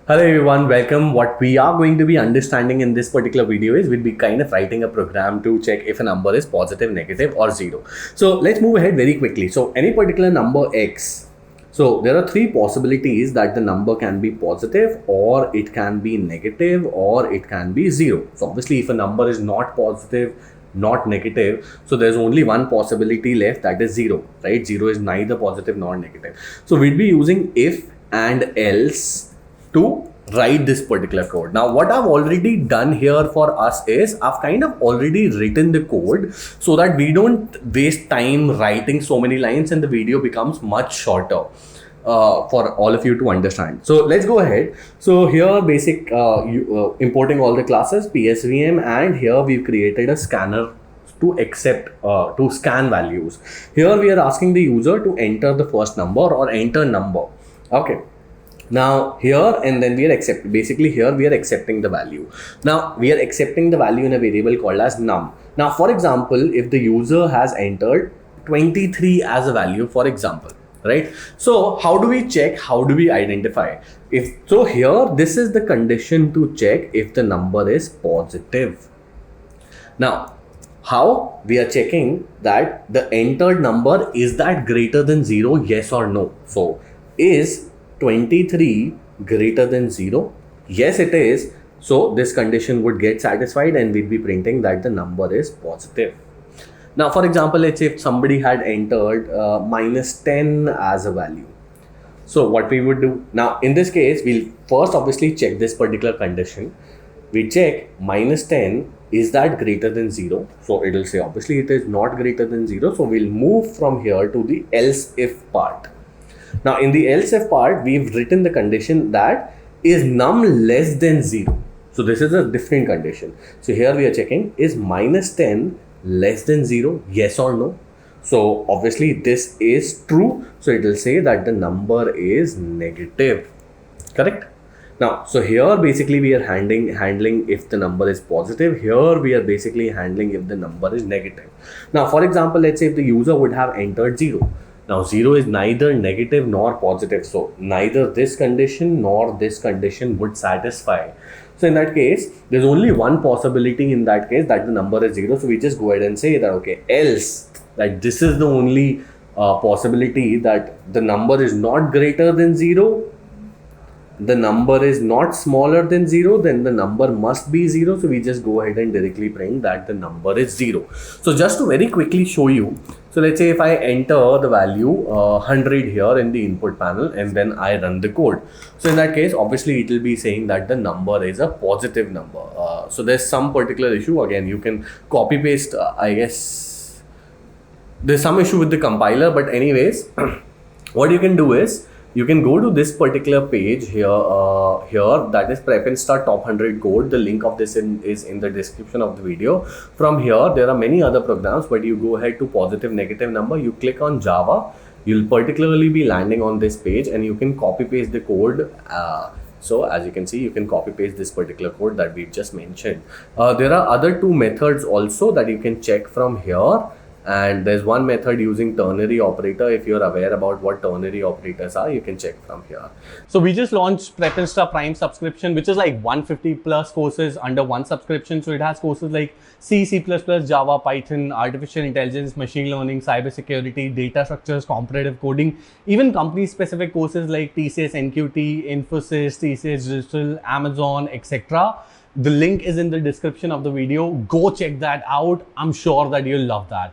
Hello everyone, welcome. What we are going to be understanding in this particular video is we'll be kind of writing a program to check if a number is positive, negative or zero. So let's move ahead very quickly. So any particular number x, so there are three possibilities that the number can be positive or it can be negative or it can be zero. So obviously if a number is not positive, not negative, so there's only one possibility left, that is zero, right? Zero is neither positive nor negative. So we'll be using if and else to write this particular code. Now what I've already done here for us is I've kind of already written the code so that we don't waste time writing so many lines and the video becomes much shorter for all of you to understand. So let's go ahead. So here basic importing all the classes PSVM, and here we've created a scanner to accept to scan values. Here we are asking the user to enter the first number or enter number. Okay. Now here and then we are here we are accepting the value. Now we are accepting the value in a variable called as num. Now for example, if the user has entered 23 as a value, for example, right? So how do we check, how do we identify? If so, here this is the condition to check if the number is positive. Now how we are checking that the entered number, is that greater than 0, yes or no? So is 23 greater than 0? Yes, it is. So this condition would get satisfied and we'll be printing that the number is positive. Now, for example, let's say if somebody had entered minus 10 as a value. So what we would do now in this case, we'll first obviously check this particular condition. We check minus 10, is that greater than 0? So it will say obviously it is not greater than 0. So we'll move from here to the else if part. Now in the else if part, we've written the condition that is num less than 0. So this is a different condition. So here we are checking, is minus 10 less than 0, yes or no? So obviously this is true. So it will say that the number is negative, correct? Now, so here basically we are handling if the number is positive. Here we are basically handling if the number is negative. Now, for example, let's say if the user would have entered 0. Now 0 is neither negative nor positive, so neither this condition nor this condition would satisfy. So in that case, there's only one possibility in that case, that the number is 0. So we just go ahead and say that okay, else, that this is the only possibility that the number is not greater than 0, the number is not smaller than 0, then the number must be 0. So we just go ahead and directly print that the number is 0. So just to very quickly show you, so let's say if I enter the value 100 here in the input panel and then I run the code. So in that case, obviously it will be saying that the number is a positive number. So there's some particular issue. Again, you can copy paste, I guess there's some issue with the compiler, but anyways, what you can do is, you can go to this particular page here, that is PrepInsta top 100 code. The link of this is in the description of the video. From here, there are many other programs, but you go ahead to positive, negative number, you click on Java, you'll particularly be landing on this page and you can copy paste the code. So as you can see, you can copy paste this particular code that we've just mentioned. There are other two methods also that you can check from here. And there's one method using ternary operator. If you're aware about what ternary operators are, you can check from here. So we just launched PrepInsta Prime subscription, which is like 150 plus courses under one subscription. So it has courses like C, C++, Java, Python, artificial intelligence, machine learning, cybersecurity, data structures, comparative coding, even company specific courses like TCS, NQT, Infosys, TCS Digital, Amazon, etc. The link is in the description of the video. Go check that out. I'm sure that you'll love that.